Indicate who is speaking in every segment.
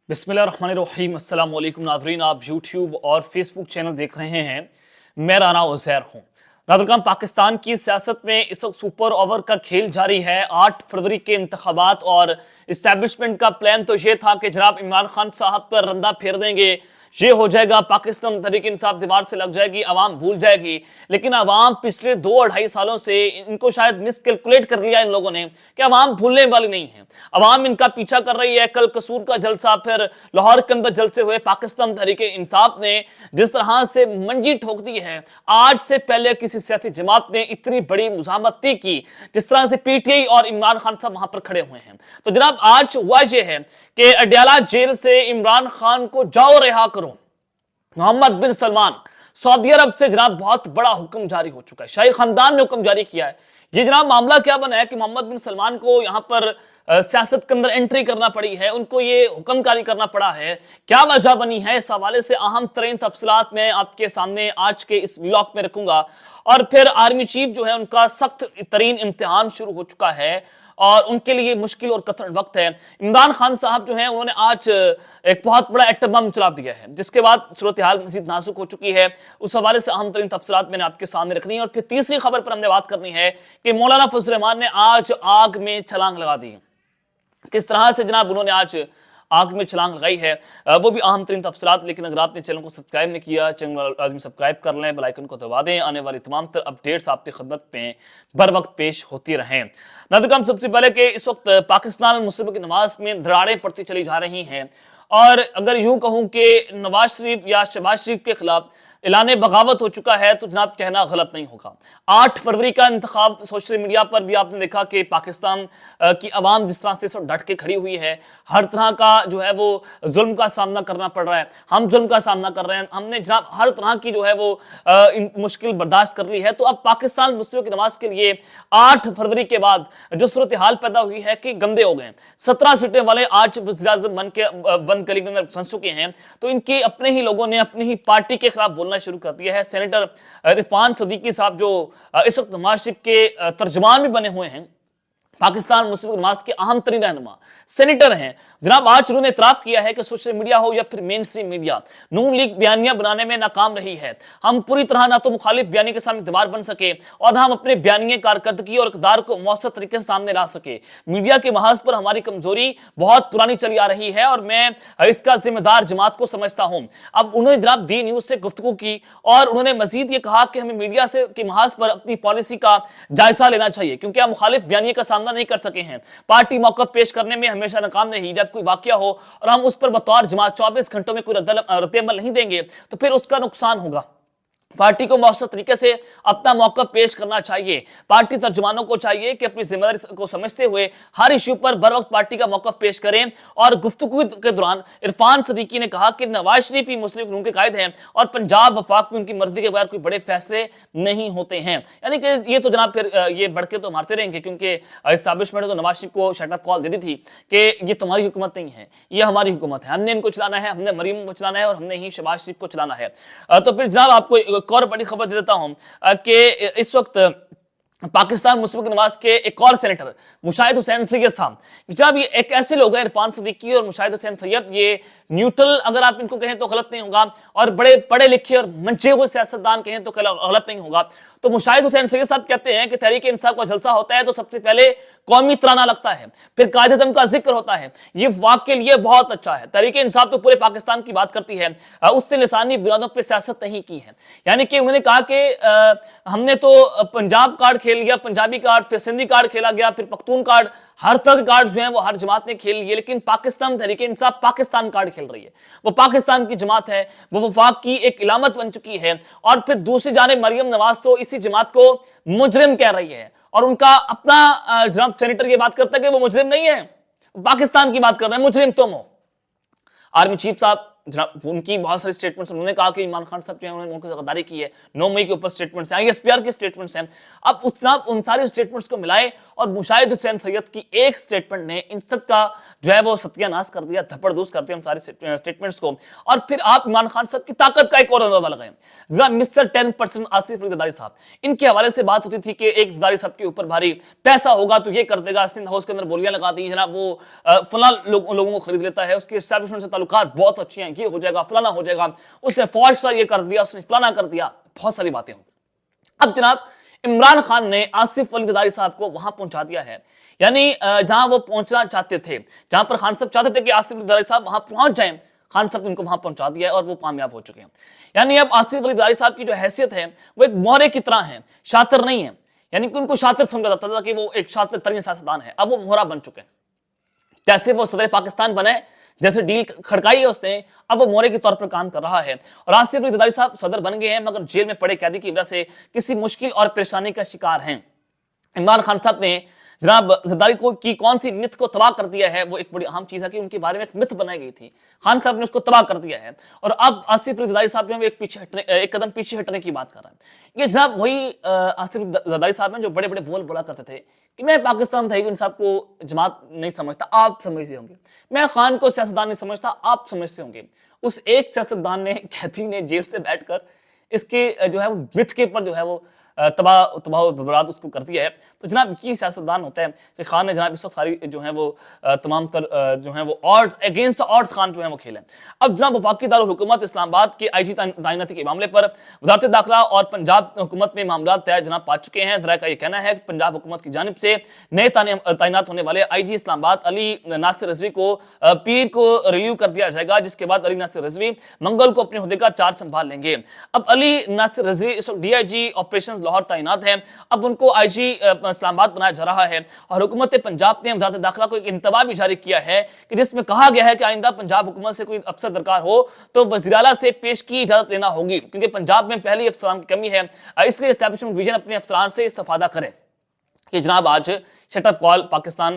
Speaker 1: बिस्मिल्लाहिर्रहमानिर्रहीम। अस्सलाम वालेकुम नाज़रीन, आप यूट्यूब और फेसबुक चैनल देख रहे हैं। मैं राना उज़ैर हूँ। नाज़रीन, पाकिस्तान की सियासत में इस वक्त सुपर ओवर का खेल जारी है। 8 फरवरी के इंतखाबात और इस्टेब्लिशमेंट का प्लान तो ये था कि जनाब इमरान खान साहब पर रंदा फेर देंगे, ये हो जाएगा, पाकिस्तान तहरीक इंसाफ दीवार से लग जाएगी, आवाम भूल जाएगी। लेकिन आवाम पिछले 2-2.5 सालों से इनको शायद मिसकैलकुलेट कर लिया इन लोगों ने कि आवाम भूलने वाली नहीं है। आवाम इनका पीछा कर रही है। कल कसूर का जलसा, फिर लाहौर के अंदर जलसे हुए पाकिस्तान तहरीक इंसाफ ने जिस तरह से मंजी ठोक दी है, आज से पहले किसी सियासी जमात ने इतनी बड़ी मुजामत नहीं की जिस तरह से पीटीआई और इमरान खान साहब वहां पर खड़े हुए हैं। तो जनाब आज हुआ यह है कि अडयाला जेल से इमरान खान को जाओ रिहा करो। मोहम्मद बिन सलमान सऊदी अरब से जनाब बहुत बड़ा हुक्म जारी हो चुका है। शाही खानदान ने हुक्म जारी किया है। ये जनाब मामला क्या बना है कि मोहम्मद बिन सलमान को यहां पर सियासत के अंदर एंट्री करना पड़ी है, उनको ये हुक्म जारी करना पड़ा है। क्या वजह बनी है, इस हवाले से अहम तरीन तफसीलात मैं आपके सामने आज के इस व्लॉग में रखूंगा। और फिर आर्मी चीफ जो है उनका सख्त तरीन इम्तिहान शुरू हो चुका है और उनके लिए मुश्किल और कठिन वक्त है। इमरान खान साहब जो हैं उन्होंने आज एक बहुत बड़ा एटम बम चला दिया है, जिसके बाद सूरत हाल मजीद नाजुक हो चुकी है। उस हवाले से अहम तरीन तफसीलात मैंने आपके सामने रखनी है। और फिर तीसरी खबर पर हमने बात करनी है कि मौलाना फजल रहमान ने आज आग में छलांग लगा दी। किस तरह से जनाब उन्होंने आज आग में छलांग लगाई है, वो भी अहम तरीन तफसीलात। लेकिन अगर आपने चैनल को सब्सक्राइब नहीं किया, चैनल लाजमी सब्सक्राइब कर लें, बेल आइकन को दबा दें, आने वाली तमाम तर अपडेट्स आपकी खिदमत में बर वक्त पेश होती रहें। नाज़रीन, सबसे पहले कि इस वक्त पाकिस्तान मुस्लिमों की नमाज में दरारें पड़ती चली जा रही हैं। और अगर यूं कहूं कि नवाज शरीफ या शहबाज शरीफ के खिलाफ ऐलान बगावत हो चुका है तो जनाब कहना गलत नहीं होगा। 8 फरवरी का इंतखाब, सोशल मीडिया पर भी आपने देखा कि पाकिस्तान की आवाम जिस तरह से डट के खड़ी हुई है। हर तरह का जो है वो जुल्म का सामना करना पड़ रहा है, हम जुल्म का सामना कर रहे हैं। हमने जनाब हर तरह की जो है वो मुश्किल बर्दाश्त कर ली है। तो अब पाकिस्तान मुस्लिमों की नमाज के लिए 8 फरवरी के बाद जो सूरत हाल पैदा हुई है कि गंदे हो गए। 17 सीटें वाले आज वज़ीर-ए-आज़म बंद गली के अंदर फंस चुके हैं। तो इनके अपने ही लोगों ने अपनी ही पार्टी के खिलाफ बोलना शुरू कर दिया है। सेनेटर इरफान सदीकी साहब जो इस वक्त नवाज शरीफ के तर्जुमान भी बने हुए हैं, पाकिस्तान मुस्लिम नमाज के अहम तरीन रहनुमा सेनेटर हैं, जनाब आज उन्होंने इतराफ किया है कि सोशल मीडिया हो या फिर मेन स्ट्रीम मीडिया, नून लीग बयानियां बनाने में नाकाम रही है। हम पूरी तरह ना तो मुखालिफ बयानी के सामने दीवार बन सके और ना हम अपने बयानिए कारकर्दगी और इक़्तिदार को मौसर तरीके से सामने ला सके। मीडिया के महाज पर हमारी कमजोरी बहुत पुरानी चली आ रही है और मैं इसका जिम्मेदार जमात को समझता हूं। अब उन्होंने जनाब दी न्यूज से गुफ्तगू की और उन्होंने मजीद ये कहा कि हमें मीडिया से के महाज पर अपनी पॉलिसी का जायजा लेना चाहिए, क्योंकि हम मुखालिफ बयानिए का सामना नहीं कर सके हैं। पार्टी मौक़िफ़ पेश करने में हमेशा नाकाम नहीं। जब कोई वाकया हो और हम उस पर बतौर जमात 24 घंटों में कोई रद्द-ए-अमल नहीं देंगे तो फिर उसका नुकसान होगा। पार्टी को मौसर तरीके से अपना मौक़िफ़ पेश करना चाहिए। पार्टी तर्जुमानों को चाहिए कि अपनी जिम्मेदारी को समझते हुए हर इश्यू पर बर वक्त पार्टी का मौक़िफ़ पेश करें। और गुफ्तगू के दौरान इरफान सदीकी ने कहा कि नवाज शरीफ ही मुस्लिम लीग के कायद हैं और पंजाब वफाक में उनकी मर्जी के बगैर कोई बड़े फैसले नहीं होते हैं। यानी कि ये तो जनाब फिर ये बढ़ के तो मारते रहेंगे, क्योंकि एस्टैब्लिशमेंट ने तो नवाज शरीफ को शट अप कॉल दे दी थी कि ये तुम्हारी हुकूमत नहीं है, ये हमारी हुकूमत है, हमने इनको चलाना है, हमने मरीम को चलाना है और हमने ही शहबाज शरीफ को चलाना है। तो फिर जनाब आपको एक और बड़ी खबर दे देता हूं कि इस वक्त पाकिस्तान मुस्लिम नवाज के एक और सेनेटर मुशाहिद हुसैन सैयद साहब, जब ये एक ऐसे लोग हैं इरफान सदीकी और मुशाहिद हुसैन सैयद, ये न्यूट्रल अगर आप इनको कहें तो गलत नहीं होगा और बड़े पढ़े लिखे और मंचे हुए सियासतदान कहें तो गलत नहीं होगा। तो मुशाहिद हुसैन सैयद साहब कहते हैं कि तहरीक इंसाफ का जलसा होता है तो सबसे पहले कौमी तराना लगता है, फिर कायद-ए-आज़म का जिक्र होता है। ये वाक़ के लिए बहुत अच्छा है। तहरीक इंसाफ तो पूरे पाकिस्तान की बात करती है, उससे लिसानी बुनियादों पर सियासत नहीं की है। यानी कि उन्होंने कहा कि हमने तो पंजाब कार्ड खेल लिया, पंजाबी कार्ड, फिर सिंधी कार्ड खेला गया, फिर पख्तून कार्ड, हर तरह के कार्ड जो हैं वो हर जमात ने खेल लिए, लेकिन पाकिस्तान तहरीक इंसाफ पाकिस्तान कार्ड खेल रही है। वो पाकिस्तान की जमात है, वो वफाक की एक इलामत बन चुकी है। और फिर दूसरी जानिब मरियम नवाज तो इसी जमात को मुजरिम कह रही है और उनका अपना जनाब सेनेटर ये बात करता है कि वो मुजरिम नहीं है, पाकिस्तान की बात कर रहे हैं, मुजरिम तुम हो। आर्मी चीफ साहब जनाब उनकी बहुत सारी स्टेटमेंट्स, उन्होंने कहा कि इमरान खान साहब जो है उन्होंने मुल्क से गद्दारी की है, 9 मई के ऊपर स्टेटमेंट्स हैं, ISPR के स्टेटमेंट्स हैं। अब उन सारी स्टेटमेंट्स को मिलाए और मुशाहिद हुसैन सैयद की एक स्टेटमेंट ने इन सब का जो है वो सत्यानाश कर दिया, धपड़धूस कर दिया उन सारी स्टेटमेंट्स को। और फिर आप इमरान खान साहब की ताकत का एक और अंदाजा लगाएं। जरा मिस्टर 10% आसिफ अली जरदारी साहब, इनके हवाले से बात होती थी कि एक जरदारी साहब के ऊपर भारी पैसा होगा तो ये कर देगा, सिंध हाउस के अंदर बोलियां लगा दी जनाब, वो फलां लोगों को खरीद लेता है, उसके एस्टैब्लिशमेंट से ताल्लुकात बहुत अच्छे हैं, ये हो जाएगा, फलाना हो जाएगा, उसने फौज सा ये कर दिया, उसने फलाना कर दिया, बहुत सारी बातें होंगी। अब जनाब इमरान खान ने आसिफ अली जरदारी साहब को वहां पहुंचा दिया है, यानी जहां वो पहुंचना चाहते थे, जहां पर खान साहब चाहते थे कि आसिफ अली जरदारी साहब वहां पहुंच जाएं, खान साहब ने उनको वहां पहुंचा दिया है और वो कामयाब हो चुके हैं। यानी अब आसिफ अली जरदारी साहब की जो हैसियत है वो एक मोहरे की तरह है, शातिर नहीं है। यानी कि उनको शातिर समझा जाता था कि वो एक शातिर तरीन सियासतदान है, अब वो मोहरा बन चुके हैं। जैसे वो सदर पाकिस्तान बने, जैसे डील खड़काई है उसने, अब वो मोहरे के तौर पर काम कर रहा है। और आसिफ अली जरदारी साहब सदर बन गए हैं, मगर जेल में पड़े कैदी की वजह से किसी मुश्किल और परेशानी का शिकार हैं। इमरान खान साहब ने जनाब जरदारी को की कौन सी मिथ को तबाह कर दिया है, वो एक बड़ी अहम चीज है कि उनके बारे में एक मिथ बनाई गई थी, खान साहब ने उसको तबाह कर दिया है। और अब आसिफ अली जरदारी साहब जो है एक कदम पीछे हटने की बात कर रहे हैं। ये जनाब वही आसिफ जरदारी साहब हैं जो बड़े बड़े बोल बोला करते थे कि मैं पाकिस्तान तहरीक इंसाफ को जमात नहीं समझता, आप समझते होंगे, मैं खान को सियासतदान नहीं समझता, आप समझते होंगे। उस एक सियासतदान ने, कैदी ने जेल से बैठकर इसके जो है वो मिथ के ऊपर जो है वो तबाह बर्बाद उसको कर दिया है। तो जनाब ये सियासतदान होता है कि खान ने जनाब इस वक्त सारी जो है वो तमाम तर जो है वो ऑड्स अगेंस्ट ऑड्स खान जो है वो खेले। अब जनाब वफाकी दारुल हुकूमत इस्लामाबाद के IG तैनाती के मामले पर वज़ारत दाखिला और पंजाब हुकूमत में मामला तय जनाब पा चुके हैं। जरा का ये कहना है कि पंजाब हुकूमत की जानिब से नए तैनात होने वाले IG इस्लामाबाद अली नासिर रिजवी को पीर को रिलीव कर दिया जाएगा, जिसके बाद अली नासिर रिजवी मंगल को अपने ओहदे का चार्ज संभाल लेंगे। अब अली नासिर रिजवी इस वक्त DIG ऑपरेशन लाहौर तैनात है, अब उनको IG इस्लामाबाद बनाया जा रहा है। और हुकूमत पंजाब ने वज़ारत दाखिला को एक इंतबा भी जारी किया है कि जिसमें कहा गया है कि आइंदा पंजाब हुकूमत से कोई अफसर दरकार हो तो वज़ीर आला से पेश की इजाजत लेना होगी, क्योंकि पंजाब में पहले अफसरान की कमी है, इसलिए एस्टैब्लिशमेंट विजन अपने अफसरान से इस्तेफादा करे। कि जनाब आज शटअप कॉल पाकिस्तान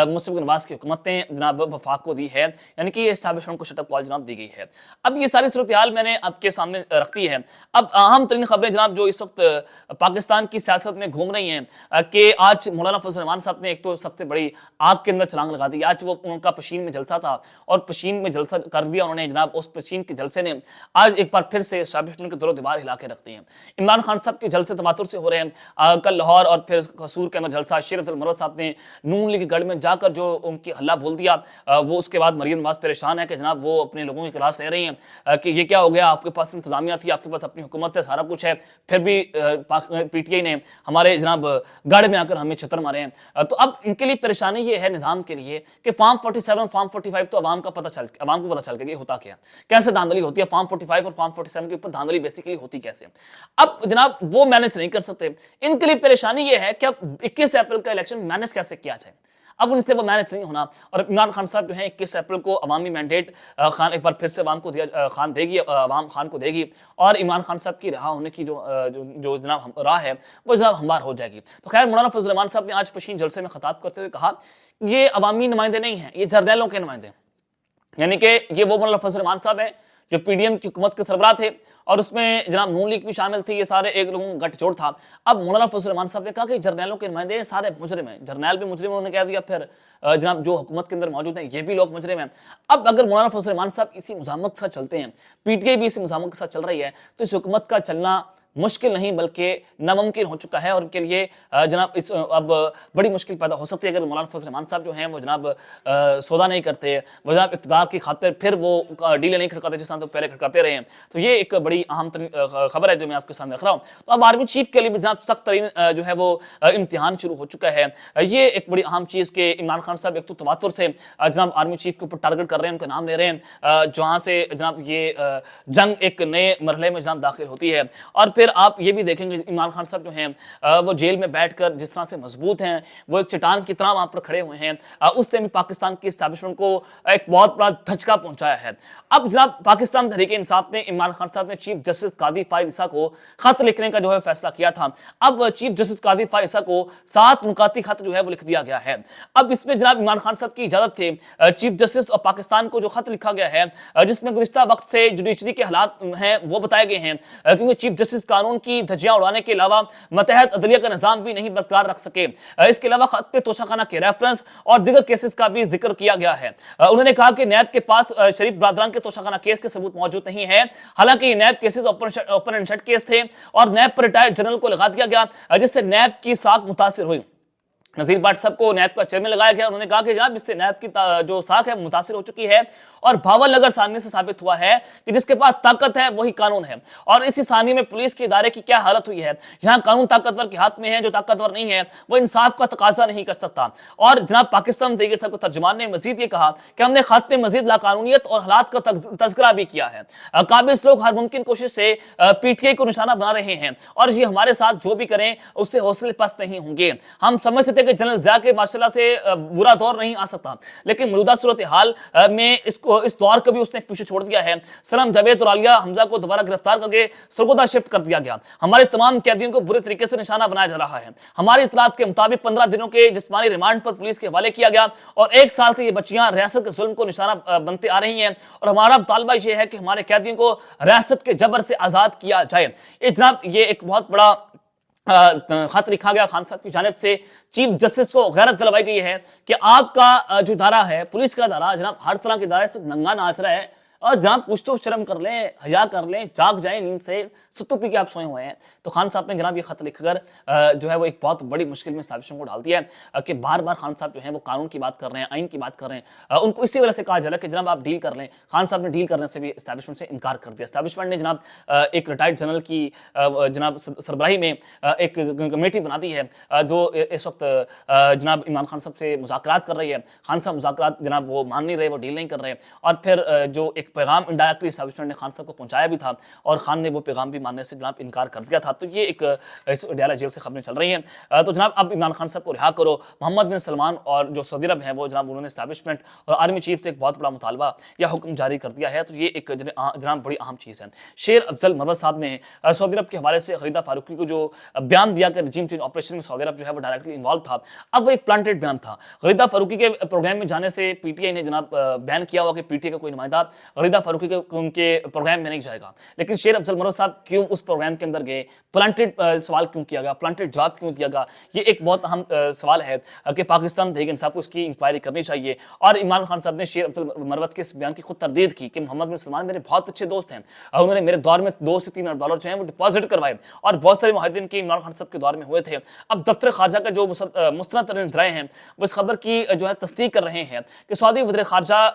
Speaker 1: मुस्तफा नवाज की हुकूमत ने जनाब वफाक को दी है, यानी कि एस्टैब्लिशमेंट को शटअप कॉल जनाब दी गई है। अब ये सारी सूरत हाल मैंने आपके सामने रख दी है। अब अहम तरीन खबरें जनाब जो इस वक्त पाकिस्तान की सियासत में घूम रही हैं कि आज मौलाना फजल रहमान साहब ने एक तो सबसे बड़ी आग के अंदर छलांग लगा दी। आज वो उनका पशीन में जलसा था और पशीन में जलसा कर दिया उन्होंने, जनाब उस पशीन के जलसे ने आज एक बार फिर से एस्टैब्लिशमेंट के दरों दीवार हिला के रख दी है। इमरान खान साहब के जलसे तवातुर से हो रहे हैं, कल लाहौर और फिर कसूर के अंदर जलसा, शेर अफजल मरवत साहब ने नून लीग गढ़ में जाकर जो उनकी हल्ला बोल दिया, वो उसके बाद मरियम नवाज परेशान है कि जनाब वो अपने लोगों की क्लास ले रही हैं कि ये क्या हो गया, आपके पास इंतजामिया थी, आपके पास अपनी हुकूमत है, सारा कुछ है, फिर भी PTI ने हमारे जनाब गढ़ में आकर हमें छतर मारे हैं। तो अब इनके लिए परेशानी ये है निज़ाम के लिए कि फॉर्म 47 फॉर्म 45 तो आवाम को पता चल गया होता क्या, कैसे धांधली होती है, फॉर्म 45 और फॉर्म 47 के ऊपर धांधली बेसिकली होती कैसे। अब जनाब वो मैनेज नहीं कर सकते, इनके लिए परेशानी ये है कि अब 21 अप्रैल का इलेक्शन मैनेज कैसे किया जाए। अब उनसे वो मैनेज नहीं होना। और इमरान खान साहब जो है 21 अप्रैल को अवामी मैंडेट खान एक बार फिर से अवाम को दिया, खान देगी, अवाम खान को देगी और इमरान खान साहब की रहा होने की जो जनाब राह है वो जनाब हमवार हो जाएगी। तो खैर मौलाना फजल रहमान साहब ने आज पशीन जलसे में खिताब करते हुए कहा ये अवामी नुमाइंदे नहीं हैं, ये जर्नैलों के नुमाइंदे, यानी कि ये वो मौलाना फजल रहमान साहब है जो PDM की हुकूमत के सरबराह थे और उसमें जनाब नून लीग भी शामिल थी, ये सारे एक लोगों का गठजोड़ था। अब मौलाना फजल रहमान साहब ने कहा कि जर्नैलों के नुमाइंदे सारे मुजरिम हैं, जर्नैल भी मुजरिम उन्होंने कह दिया, फिर जनाब जो हुकूमत के अंदर मौजूद हैं ये भी लोग मुजरिम हैं। अब अगर मौलाना फजल रहमान साहब इसी मुजामत के साथ चलते हैं, PTI भी इसी मुजामत के साथ चल रही है, तो इस हुकूमत का चलना मुश्किल नहीं बल्कि नामुमकिन हो चुका है। और उनके लिए जनाब इस अब बड़ी मुश्किल पैदा हो सकती है अगर मौलाना फजल रहमान साहब जो हैं वो जनाब सौदा नहीं करते, वो जनाब इक़्तिदार की खातिर फिर वो डीलें नहीं खड़काते जिस तरह तो पहले खड़काते रहे हैं। तो ये एक बड़ी अहम खबर है जो मैं आपके सामने रख रहा हूँ। तो अब आर्मी चीफ के लिए भी जनाब सख्त तरीन जो है वो इम्तिहान शुरू हो चुका है। ये एक बड़ी अहम चीज़ के इमरान खान साहब एक तो तवातुर से जनाब आर्मी चीफ के ऊपर टारगेट कर रहे हैं, उनका नाम ले रहे हैं, जहाँ से जनाब ये जंग एक नए मरहले में जनाब दाखिल होती है। और फिर پھر آپ یہ بھی دیکھیں گے عمران خان صاحب جو ہیں وہ جیل میں بیٹھ کر جس طرح سے مضبوط ہیں، وہ ایک چٹان کی طرح وہاں پر کھڑے ہوئے ہیں، اس نے بھی پاکستان کی اسٹیبلشمنٹ کو ایک بہت بڑا دھچکا پہنچایا ہے۔ اب جناب پاکستان تحریک انصاف نے عمران خان صاحب نے چیف جسٹس قاضی فائز عیسیٰ کو خط لکھنے کا جو ہے فیصلہ کیا تھا۔ اب چیف جسٹس قاضی فائز عیسیٰ کو 7 نکاتی خط جو ہے وہ لکھ دیا گیا ہے۔ اب اس میں جناب عمران خان صاحب کی اجازت تھی چیف جسٹس اور پاکستان کو جو خط لکھا گیا ہے جس میں گزشتہ وقت سے جوڈیشری کے حالات ہیں وہ بتائے گئے ہیں، کیونکہ چیف جسٹس قانون کی دھجیاں اڑانے کے علاوہ ماتحت عدلیہ کا نظام بھی نہیں برقرار رکھ سکے۔ اس کے علاوہ خط پہ توشہ خانہ کے ریفرنس اور دیگر کیسز کا بھی ذکر کیا گیا ہے۔ انہوں نے کہا کہ نیب کے پاس شریف برادران کے توشہ خانہ کیس کے ثبوت موجود نہیں ہے، حالانکہ یہ NAB cases open and shut case تھے اور نیب پر ریٹائرڈ جنرل کو لگا دیا گیا جس سے نیب کی ساکھ متاثر ہوئی۔ نذیر بٹ صاحب کو نیب کا چیئرمین لگایا گیا۔ انہوں نے کہا کہ جناب اس سے نیب کی جو ساکھ ہے متاثر ہو چکی ہے اور بھاول نگر ثانیہ سے ثابت ہوا ہے کہ جس کے پاس طاقت ہے وہی قانون ہے، اور اسی ثانیہ میں پولیس کے ادارے کی کیا حالت ہوئی ہے۔ یہاں قانون طاقتور کے ہاتھ میں ہے، جو طاقتور نہیں ہے وہ انصاف کا تقاضا نہیں کر سکتا۔ اور جناب پاکستان تحریک صاحب کو ترجمان نے مزید یہ کہا کہ ہم نے خط میں مزید لاقانونیت اور حالات کا تذکرہ بھی کیا ہے۔ قابض لوگ ہر ممکن کوشش سے پی ٹی آئی کو نشانہ بنا رہے ہیں اور یہ ہمارے ساتھ جو بھی کریں اس سے حوصلے پست نہیں ہوں گے۔ ہم سمجھتے تھے کہ جنرل ضیاء کے ماشاءاللہ سے برا دور نہیں آ سکتا، لیکن موجودہ صورتحال میں اس دور کو بھی اس نے پیچھے چھوڑ دیا ہے۔ سلام جاوید اور عالیہ حمزہ کو دوبارہ گرفتار کر کے سرگودا شفٹ کر دیا گیا۔ ہمارے تمام قیدیوں کو برے طریقے سے نشانہ بنایا جا رہا ہے۔ ہماری اطلاعات کے مطابق 15 دنوں کے جسمانی ریمانڈ پر پولیس کے حوالے کیا گیا اور 1 سال سے یہ بچیاں ریاست کے ظلم کو نشانہ بنتے آ رہی ہیں، اور ہمارا مطالبہ یہ ہے کہ ہمارے قیدیوں کو ریاست کے جبر سے آزاد کیا جائے۔ یہ جناب یہ ایک بہت بڑا خط لکھا گیا خان صاحب کی جانب سے۔ چیف جسٹس کو غیرت دلوائی گئی ہے کہ آپ کا جو ادارہ ہے، پولیس کا ادارہ جناب ہر طرح کے ادارے سے ننگا ناچ رہا ہے، اور جناب کچھ تو شرم کر لیں، حیا کر لیں، جاگ جائیں نیند سے، ستو پی کے آپ سوئے ہوئے ہیں۔ تو خان صاحب نے جناب یہ خط لکھ کر جو ہے وہ ایک بہت بڑی مشکل میں اسٹیبلشمنٹ کو ڈال دیا ہے کہ بار بار خان صاحب جو ہیں وہ قانون کی بات کر رہے ہیں، آئین کی بات کر رہے ہیں۔ ان کو اسی وجہ سے کہا جا رہا ہے کہ جناب آپ ڈیل کر لیں۔ خان صاحب نے ڈیل کرنے سے بھی اسٹیبلشمنٹ سے انکار کر دیا۔ اسٹیبلشمنٹ نے جناب ایک ریٹائرڈ جنرل کی جناب سربراہی میں ایک کمیٹی بنا دی ہے جو اس وقت جناب عمران خان صاحب سے مذاکرات کر رہی ہے۔ خان صاحب مذاکرات جناب وہ مان نہیں رہے، وہ ڈیل نہیں کر رہے، اور پھر جو ایک پیغام انڈائریکٹلی اسٹیبلشمنٹ نے خان صاحب کو پہنچایا بھی تھا اور خان نے وہ پیغام بھی ماننے سے جناب انکار کر دیا تھا۔ تو یہ ایک ڈیالہ جیل سے خبریں چل رہی ہیں۔ تو جناب اب عمران خان صاحب کو رہا کرو۔ محمد بن سلمان اور جو سعودی عرب ہیں وہ جناب انہوں نے اسٹیبلشمنٹ اور آرمی چیف سے ایک بہت بڑا مطالبہ یا حکم جاری کر دیا ہے۔ تو یہ ایک جناب بڑی اہم چیز ہے۔ شیر افضل مروت صاحب نے سعودی عرب کے حوالے سے خلیدہ فاروقی کو جو بیان دیا کہ رجیم چینج آپریشن میں سعودی عرب جو ہے وہ ڈائریکٹلی انوالو تھا، اب وہ ایک پلانٹڈ بیان تھا۔ خلیدہ فاروقی کے پروگرام میں جانے سے پی ٹی آئی نے جناب بیان کیا ہوا کہ پی ٹی آئی کا کوئی نمائندہ خلیدہ فاروقی کے ان کے پروگرام میں نہیں جائے گا، لیکن شیر افضل مروت صاحب کیوں اس پروگرام کے اندر گئے، پلانٹڈ سوال کیوں کیا گیا، پلانٹڈ جواب کیوں دیا گیا، یہ ایک بہت اہم سوال ہے کہ پاکستان تحریک انصاف کو اس کی انکوائری کرنی چاہیے۔ اور عمران خان صاحب نے شیر افضل مروت کے اس بیان کی خود تردید کی کہ محمد بن سلمان میرے بہت اچھے دوست ہیں، انہوں نے میرے دور میں 2 سے 3 ارب ڈالر جو ہیں وہ ڈپازٹ کروائے، اور بہت سارے معاہدین کی عمران خان صاحب کے دور میں ہوئے تھے۔ اب دفتر خارجہ کا جو مستند ترین ذرائع ہیں وہ اس خبر کی جو ہے تصدیق کر رہے ہیں کہ سعودی وزیر خارجہ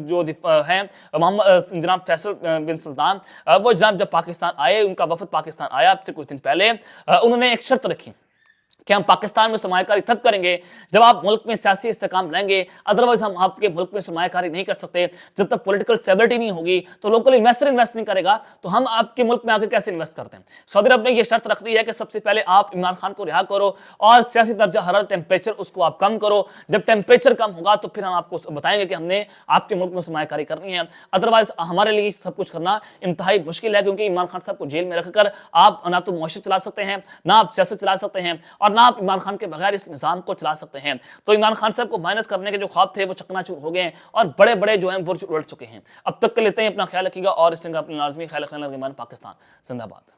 Speaker 1: جو ہیں محمد جناب فیصل بن سلطان، وہ جناب جب پاکستان آئے، ان کا وفد پاکستان آیا اب سے کچھ دن پہلے، انہوں نے ایک شرط رکھی کہ ہم پاکستان میں سرمایہ کاری تب کریں گے جب آپ ملک میں سیاسی استحکام لیں گے، ادروائز ہم آپ کے ملک میں سرمایہ کاری نہیں کر سکتے۔ جب تک پولیٹیکل اسٹیبلٹی نہیں ہوگی تو لوکل انویسٹر انویسٹ نہیں کرے گا تو ہم آپ کے ملک میں آ کے کیسے انویسٹ کرتے ہیں۔ سعودی عرب نے یہ شرط رکھ دی ہے کہ سب سے پہلے آپ عمران خان کو رہا کرو اور سیاسی درجہ حرارت ٹیمپریچر اس کو آپ کم کرو، جب ٹیمپریچر کم ہوگا تو پھر ہم آپ کو بتائیں گے کہ ہم نے آپ کے ملک میں سرمایہ کاری کرنی ہے، ادروائز ہمارے لیے سب کچھ کرنا انتہائی مشکل ہے، کیونکہ عمران خان صاحب کو جیل میں رکھ کر آپ نہ تو معاشرت چلا سکتے ہیں، نہ آپ سیاست چلا سکتے ہیں، اور نہ آپ عمران خان کے بغیر اس نظام کو چلا سکتے ہیں۔ تو عمران خان صاحب کو مائنس کرنے کے جو خواب تھے وہ چکنا چور ہو گئے ہیں اور بڑے بڑے جو ہیں برج الٹ چکے ہیں۔ اب تک کے لیتے ہیں، اپنا خیال رکھیے گا اور اس جگہ اپنے لازمی خیال رکھنے لگے۔ پاکستان زندہ باد۔